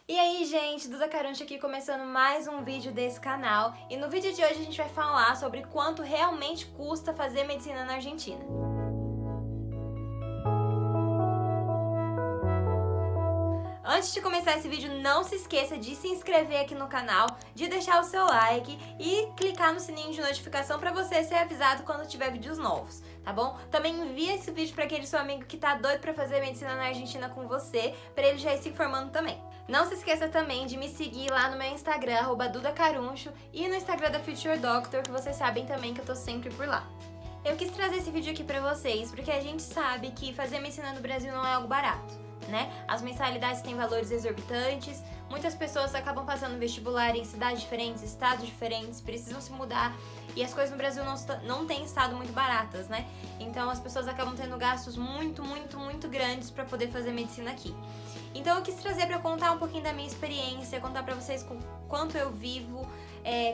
E aí, gente, Duda Caruncho aqui começando mais um vídeo desse canal. E no vídeo de hoje a gente vai falar sobre quanto realmente custa fazer medicina na Argentina. Antes de começar esse vídeo, não se esqueça de se inscrever aqui no canal, de deixar o seu like e clicar no sininho de notificação para você ser avisado quando tiver vídeos novos, tá bom? Também envia esse vídeo para aquele seu amigo que tá doido para fazer medicina na Argentina com você, para ele já ir se informando também. Não se esqueça também de me seguir lá no meu Instagram, @dudacaruncho, e no Instagram da Future Doctor, que vocês sabem também que eu tô sempre por lá. Eu quis trazer esse vídeo aqui pra vocês porque a gente sabe que fazer medicina no Brasil não é algo barato, né? As mensalidades têm valores exorbitantes, muitas pessoas acabam fazendo vestibular em cidades diferentes, estados diferentes, precisam se mudar e as coisas no Brasil não têm estado muito baratas, né? Então as pessoas acabam tendo gastos muito grandes para poder fazer medicina aqui. Então eu quis trazer para contar um pouquinho da minha experiência, contar para vocês quanto eu vivo,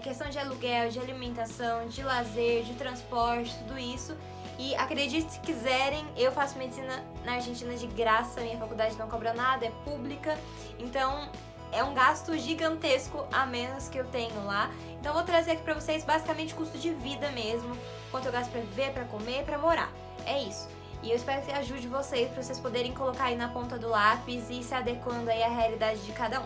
questão de aluguel, de alimentação, de lazer, de transporte, tudo isso. E acredite se quiserem, eu faço medicina na Argentina de graça, minha faculdade não cobra nada, é pública, então é um gasto gigantesco a menos que eu tenho lá. Então eu vou trazer aqui pra vocês basicamente custo de vida mesmo, quanto eu gasto pra viver, pra comer, pra morar, é isso. E eu espero que ajude vocês pra vocês poderem colocar aí na ponta do lápis e se adequando aí à realidade de cada um.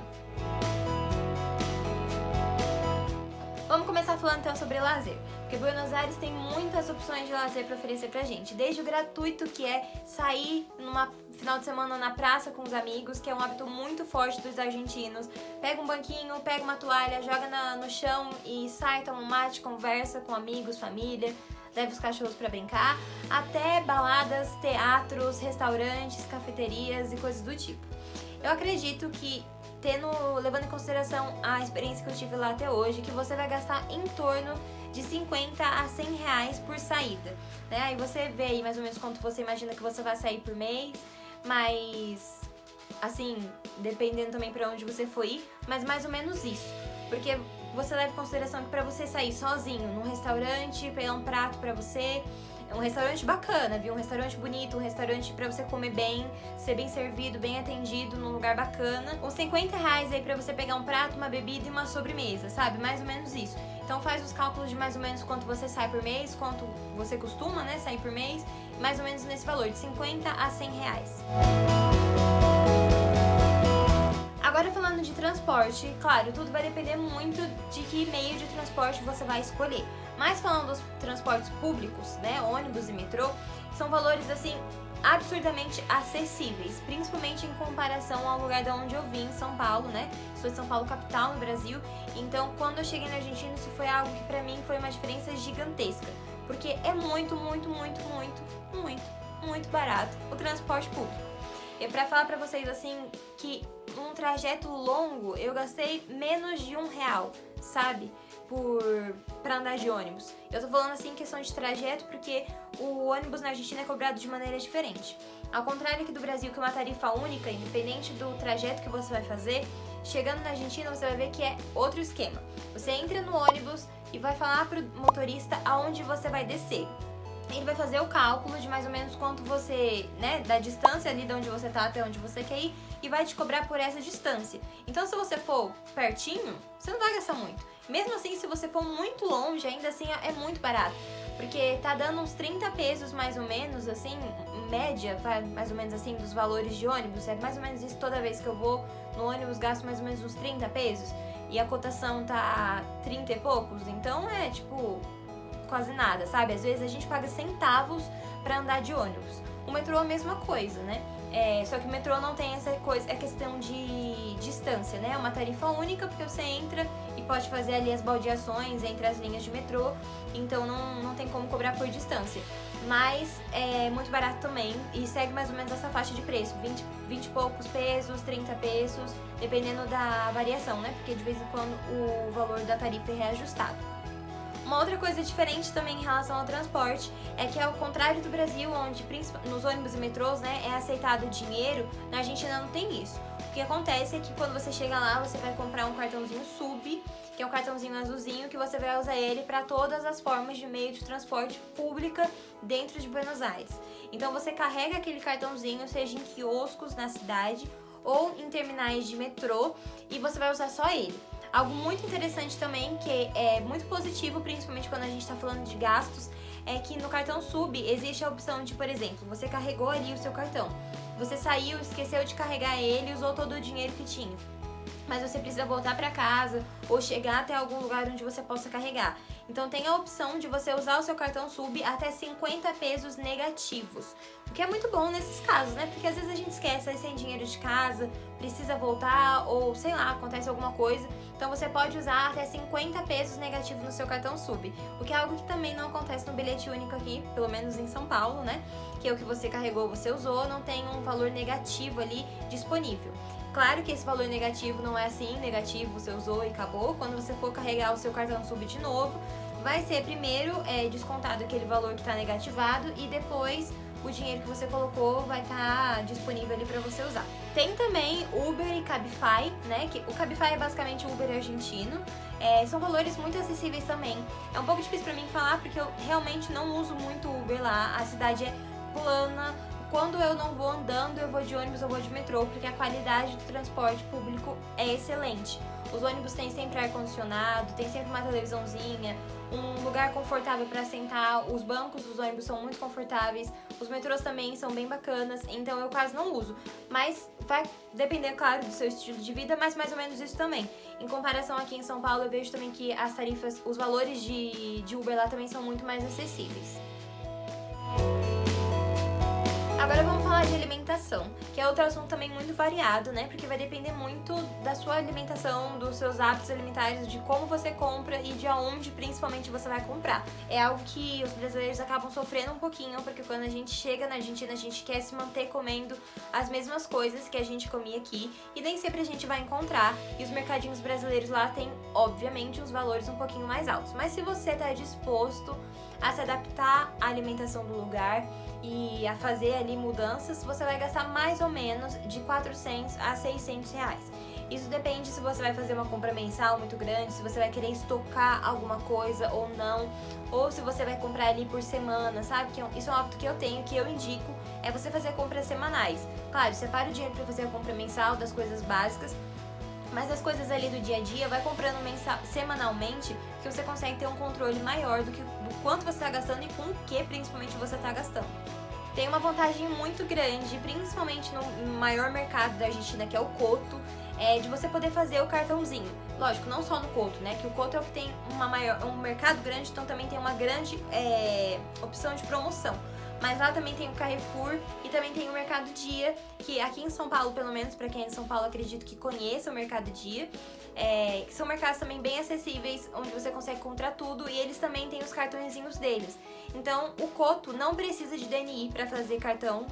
Vamos começar falando então sobre lazer, porque Buenos Aires tem muitas opções de lazer para oferecer pra gente, desde o gratuito, que é sair numa final de semana na praça com os amigos, que é um hábito muito forte dos argentinos, pega um banquinho, pega uma toalha, joga no chão e sai, toma um mate, conversa com amigos, família, leva os cachorros para brincar, até baladas, teatros, restaurantes, cafeterias e coisas do tipo. Eu acredito que levando em consideração a experiência que eu tive lá até hoje, que você vai gastar em torno de 50 a 100 reais por saída, né? Aí você vê aí mais ou menos quanto você imagina que você vai sair por mês, mas assim, dependendo também pra onde você for ir, mas mais ou menos isso, porque você leva em consideração que pra você sair sozinho num restaurante, pegar um prato pra você, é um restaurante bacana, viu? Um restaurante bonito, um restaurante pra você comer bem, ser bem servido, bem atendido, num lugar bacana. Uns 50 reais aí pra você pegar um prato, uma bebida e uma sobremesa, sabe? Mais ou menos isso. Então faz os cálculos de mais ou menos quanto você sai por mês, quanto você costuma, né, sair por mês, mais ou menos nesse valor, de 50 a 100 reais. Agora falando de transporte, claro, tudo vai depender muito de que meio de transporte você vai escolher. Mas falando dos transportes públicos, né, ônibus e metrô, são valores assim absurdamente acessíveis, principalmente em comparação ao lugar de onde eu vim, São Paulo, né? Sou de São Paulo, capital, no Brasil. Então, quando eu cheguei na Argentina, isso foi algo que pra mim foi uma diferença gigantesca, porque é muito barato o transporte público. E pra falar pra vocês assim que um trajeto longo eu gastei menos de R$1, sabe? Pra andar de ônibus. Eu tô falando assim em questão de trajeto porque o ônibus na Argentina é cobrado de maneira diferente. Ao contrário aqui do Brasil, que é uma tarifa única, independente do trajeto que você vai fazer, chegando na Argentina você vai ver que é outro esquema. Você entra no ônibus e vai falar pro motorista aonde você vai descer. Ele vai fazer o cálculo de mais ou menos quanto você, né, da distância ali de onde você tá até onde você quer ir e vai te cobrar por essa distância. Então se você for pertinho, você não vai gastar muito. Mesmo assim, se você for muito longe, ainda assim é muito barato. Porque tá dando uns 30 pesos mais ou menos, assim, em média, vai mais ou menos assim, dos valores de ônibus. É mais ou menos isso toda vez que eu vou no ônibus, gasto mais ou menos uns 30 pesos. E a cotação tá 30 e poucos, então é tipo quase nada, sabe? Às vezes a gente paga centavos pra andar de ônibus. O metrô é a mesma coisa, né? Só que o metrô não tem essa coisa, é questão de distância, né? É uma tarifa única porque você entra e pode fazer ali as baldeações entre as linhas de metrô, então não tem como cobrar por distância. Mas é muito barato também e segue mais ou menos essa faixa de preço, 20 e poucos pesos, 30 pesos, dependendo da variação, né? Porque de vez em quando o valor da tarifa é reajustado. Uma outra coisa diferente também em relação ao transporte é que, ao contrário do Brasil, onde nos ônibus e metrôs, né, é aceitado dinheiro, na Argentina não tem isso. O que acontece é que quando você chega lá, você vai comprar um cartãozinho SUB, que é um cartãozinho azulzinho, que você vai usar ele para todas as formas de meio de transporte pública dentro de Buenos Aires. Então você carrega aquele cartãozinho, seja em quioscos na cidade, ou em terminais de metrô e você vai usar só ele. Algo muito interessante também, que é muito positivo, principalmente quando a gente está falando de gastos, é que no cartão Sub existe a opção de, por exemplo, você carregou ali o seu cartão, você saiu, esqueceu de carregar ele e usou todo o dinheiro que tinha, mas você precisa voltar para casa ou chegar até algum lugar onde você possa carregar. Então tem a opção de você usar o seu cartão Sub até 50 pesos negativos, o que é muito bom nesses casos, né? Porque às vezes a gente esquece, aí sem dinheiro de casa, precisa voltar ou sei lá, acontece alguma coisa. Então você pode usar até 50 pesos negativos no seu cartão Sub, o que é algo que também não acontece no bilhete único aqui, pelo menos em São Paulo, né? Que é o que você carregou, você usou, não tem um valor negativo ali disponível. Claro que esse valor negativo não é assim, negativo, você usou e acabou. Quando você for carregar o seu cartão Sub de novo, vai ser primeiro descontado aquele valor que está negativado e depois o dinheiro que você colocou vai estar disponível ali para você usar. Tem também Uber e Cabify, né? Que o Cabify é basicamente o Uber argentino. São valores muito acessíveis também. É um pouco difícil para mim falar porque eu realmente não uso muito Uber lá. A cidade é plana. Quando eu não vou andando, eu vou de ônibus ou vou de metrô, porque a qualidade do transporte público é excelente. Os ônibus têm sempre ar-condicionado, tem sempre uma televisãozinha, um lugar confortável para sentar, os bancos dos ônibus são muito confortáveis, os metrôs também são bem bacanas, então eu quase não uso. Mas vai depender, claro, do seu estilo de vida, mas mais ou menos isso também. Em comparação aqui em São Paulo, eu vejo também que as tarifas, os valores de Uber lá também são muito mais acessíveis. Agora vamos falar de alimentação, que é outro assunto também muito variado, né? Porque vai depender muito da sua alimentação, dos seus hábitos alimentares, de como você compra e de aonde principalmente você vai comprar. É algo que os brasileiros acabam sofrendo um pouquinho, porque quando a gente chega na Argentina, a gente quer se manter comendo as mesmas coisas que a gente comia aqui e nem sempre a gente vai encontrar. E os mercadinhos brasileiros lá têm, obviamente, uns valores um pouquinho mais altos. Mas se você está disposto a se adaptar à alimentação do lugar e a fazer ali mudanças, você vai gastar mais ou menos de 400 a 600 reais. Isso depende se você vai fazer uma compra mensal muito grande, se você vai querer estocar alguma coisa ou não, ou se você vai comprar ali por semana, sabe? Isso é um hábito que eu tenho, que eu indico, é você fazer compras semanais. Claro, separa o dinheiro para fazer a compra mensal das coisas básicas, mas as coisas ali do dia a dia, vai comprando semanalmente, que você consegue ter um controle maior do quanto você está gastando e com o que principalmente você está gastando. Tem uma vantagem muito grande, principalmente no maior mercado da Argentina, que é o Coto, de você poder fazer o cartãozinho. Lógico, não só no Coto, né? Que o Coto é o que tem um mercado grande, então também tem uma grande opção de promoção. Mas lá também tem o Carrefour e também tem o Mercado Dia, que aqui em São Paulo, pelo menos para quem é de São Paulo, acredito que conheça o Mercado Dia, que são mercados também bem acessíveis, onde você consegue comprar tudo e eles também têm os cartõezinhos deles. Então, o Coto não precisa de DNI para fazer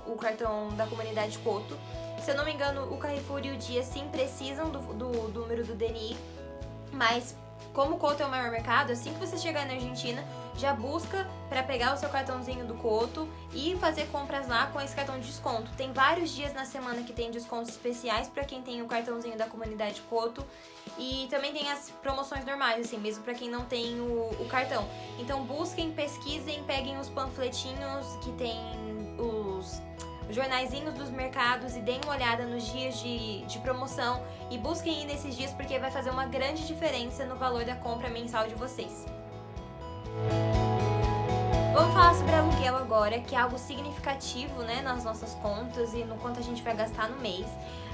o cartão da comunidade Coto. Se eu não me engano, o Carrefour e o Dia sim precisam do número do DNI, mas como o Coto é o maior mercado, assim que você chegar na Argentina, já busca para pegar o seu cartãozinho do Coto e fazer compras lá com esse cartão de desconto. Tem vários dias na semana que tem descontos especiais para quem tem o cartãozinho da comunidade Coto e também tem as promoções normais, assim, mesmo para quem não tem o cartão. Então busquem, pesquisem, peguem os panfletinhos que tem os jornaizinhos dos mercados e deem uma olhada nos dias de promoção e busquem ir nesses dias porque vai fazer uma grande diferença no valor da compra mensal de vocês. Vamos falar sobre aluguel agora, que é algo significativo, né, nas nossas contas e no quanto a gente vai gastar no mês.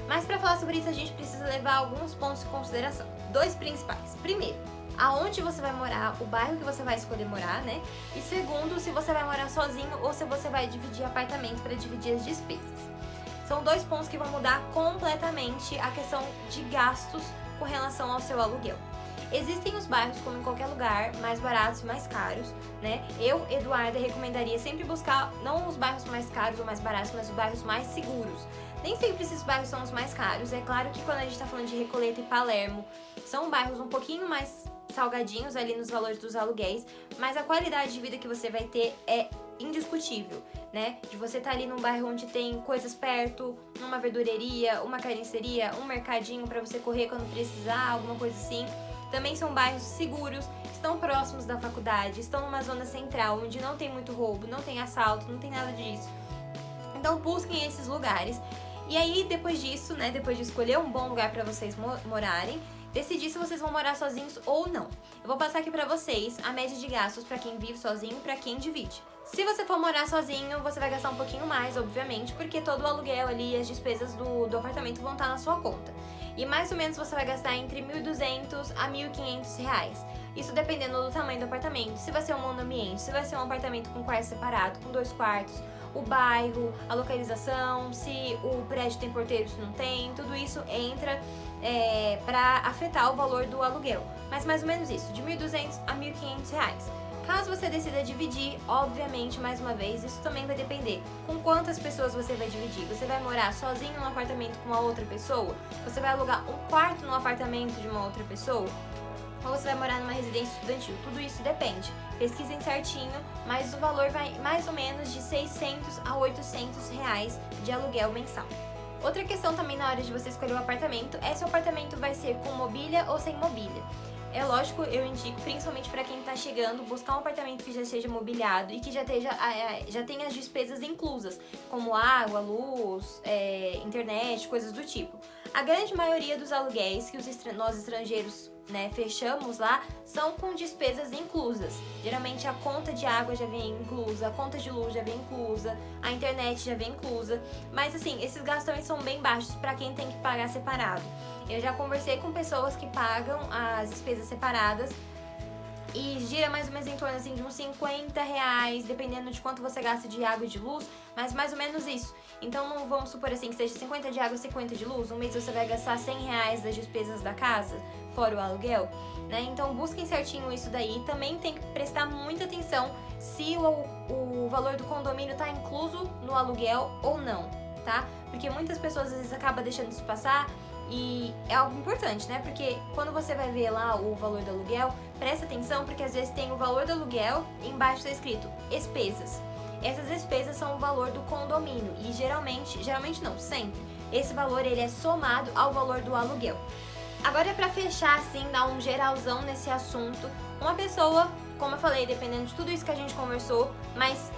Mas para falar sobre isso a gente precisa levar alguns pontos em consideração. 2 principais. Primeiro, aonde você vai morar, o bairro que você vai escolher morar, né? E segundo, se você vai morar sozinho ou se você vai dividir apartamento para dividir as despesas. São 2 pontos que vão mudar completamente a questão de gastos com relação ao seu aluguel. Existem os bairros, como em qualquer lugar, mais baratos e mais caros, né? Eu, Eduarda, recomendaria sempre buscar não os bairros mais caros ou mais baratos, mas os bairros mais seguros. Nem sempre esses bairros são os mais caros. É claro que quando a gente tá falando de Recoleta e Palermo, são bairros um pouquinho mais salgadinhos ali nos valores dos aluguéis, mas a qualidade de vida que você vai ter é indiscutível, né? De você estar ali num bairro onde tem coisas perto, uma verdureria, uma carniceria, um mercadinho para você correr quando precisar, alguma coisa assim. Também são bairros seguros, estão próximos da faculdade, estão numa zona central, onde não tem muito roubo, não tem assalto, não tem nada disso. Então busquem esses lugares. E aí, depois disso, né, depois de escolher um bom lugar para vocês morarem, decidir se vocês vão morar sozinhos ou não. Eu vou passar aqui pra vocês a média de gastos pra quem vive sozinho e pra quem divide. Se você for morar sozinho, você vai gastar um pouquinho mais, obviamente, porque todo o aluguel ali e as despesas do apartamento vão estar na sua conta. E mais ou menos você vai gastar entre R$ 1.200 a R$ 1.500. Isso dependendo do tamanho do apartamento, se vai ser um monoambiente, se vai ser um apartamento com quarto separado, com 2 quartos, o bairro, a localização, se o prédio tem porteiro, se não tem, tudo isso entra para afetar o valor do aluguel. Mas mais ou menos isso, de R$ 1.200 a R$ 1.500. Caso você decida dividir, obviamente, mais uma vez, isso também vai depender com quantas pessoas você vai dividir. Você vai morar sozinho num apartamento com uma outra pessoa? Você vai alugar um quarto num apartamento de uma outra pessoa? Ou você vai morar numa residência estudantil? Tudo isso depende. Pesquisem certinho, mas o valor vai mais ou menos de R$ 600 a R$ 800 de aluguel mensal. Outra questão também na hora de você escolher o apartamento é se o apartamento vai ser com mobília ou sem mobília. É lógico, eu indico, principalmente para quem tá chegando, buscar um apartamento que já seja mobiliado e que já tenha as despesas inclusas, como água, luz, internet, coisas do tipo. A grande maioria dos aluguéis que nós estrangeiros, né, fechamos lá, são com despesas inclusas. Geralmente a conta de água já vem inclusa, a conta de luz já vem inclusa, a internet já vem inclusa. Mas assim, esses gastos também são bem baixos para quem tem que pagar separado. Eu já conversei com pessoas que pagam as despesas separadas e gira mais ou menos em torno assim, de uns R$50, dependendo de quanto você gasta de água e de luz, mas mais ou menos isso. Então não vamos supor assim que seja 50 de água e 50 de luz, um mês você vai gastar R$100 das despesas da casa, fora o aluguel, né? Então busquem certinho isso daí. Também tem que prestar muita atenção se o valor do condomínio está incluso no aluguel ou não, tá? Porque muitas pessoas às vezes acabam deixando isso passar. E é algo importante, né? Porque quando você vai ver lá o valor do aluguel, presta atenção, porque às vezes tem o valor do aluguel e embaixo está escrito despesas. Essas despesas são o valor do condomínio e geralmente não, sempre, esse valor ele é somado ao valor do aluguel. Agora, para fechar assim, dar um geralzão nesse assunto, uma pessoa, como eu falei, dependendo de tudo isso que a gente conversou, mas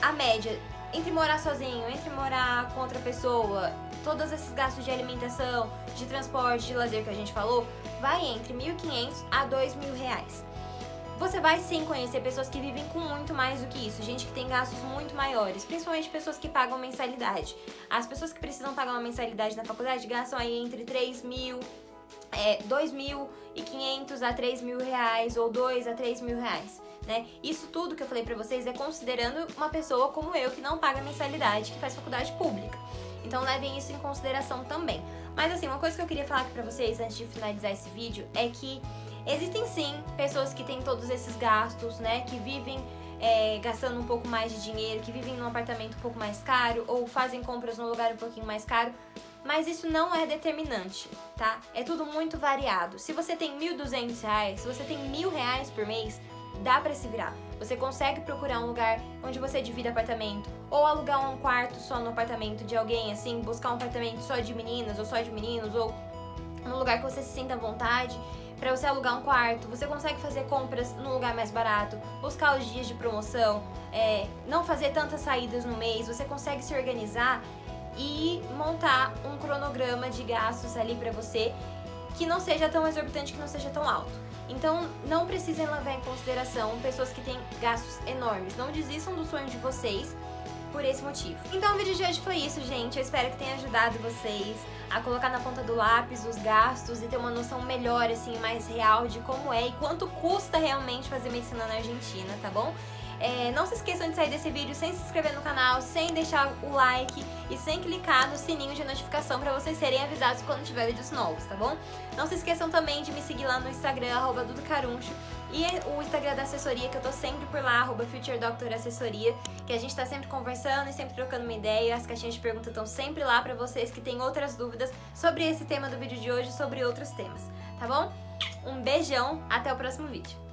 a média entre morar sozinho, entre morar com outra pessoa, todos esses gastos de alimentação, de transporte, de lazer que a gente falou, vai entre R$ 1.500 a R$ 2.000. Você vai sim conhecer pessoas que vivem com muito mais do que isso, gente que tem gastos muito maiores, principalmente pessoas que pagam mensalidade. As pessoas que precisam pagar uma mensalidade na faculdade gastam aí entre R$3.000, R$2.500 a R$3.000 ou R$2.000 a R$3.000, né? Isso tudo que eu falei pra vocês é considerando uma pessoa como eu que não paga mensalidade, que faz faculdade pública. Então levem isso em consideração também. Mas assim, uma coisa que eu queria falar aqui pra vocês antes de finalizar esse vídeo é que existem sim pessoas que têm todos esses gastos, né? Que vivem gastando um pouco mais de dinheiro, que vivem num apartamento um pouco mais caro ou fazem compras num lugar um pouquinho mais caro. Mas isso não é determinante, tá? É tudo muito variado. Se você tem R$1.200, se você tem R$1.000 por mês, dá pra se virar. Você consegue procurar um lugar onde você divida apartamento, ou alugar um quarto só no apartamento de alguém, assim, buscar um apartamento só de meninas ou só de meninos, ou um lugar que você se sinta à vontade pra você alugar um quarto. Você consegue fazer compras num lugar mais barato, buscar os dias de promoção, não fazer tantas saídas no mês. Você consegue se organizar e montar um cronograma de gastos ali pra você que não seja tão exorbitante, que não seja tão alto. Então, não precisem levar em consideração pessoas que têm gastos enormes. Não desistam do sonho de vocês por esse motivo. Então, o vídeo de hoje foi isso, gente. Eu espero que tenha ajudado vocês a colocar na ponta do lápis os gastos e ter uma noção melhor, assim, mais real de como é e quanto custa realmente fazer medicina na Argentina, tá bom? Não se esqueçam de sair desse vídeo sem se inscrever no canal, sem deixar o like e sem clicar no sininho de notificação para vocês serem avisados quando tiver vídeos novos, tá bom? Não se esqueçam também de me seguir lá no Instagram, @duducaruncho, e o Instagram da assessoria, que eu tô sempre por lá, @FutureDoctorAssessoria, que a gente tá sempre conversando e sempre trocando uma ideia. As caixinhas de perguntas estão sempre lá pra vocês que têm outras dúvidas sobre esse tema do vídeo de hoje e sobre outros temas, tá bom? Um beijão, até o próximo vídeo.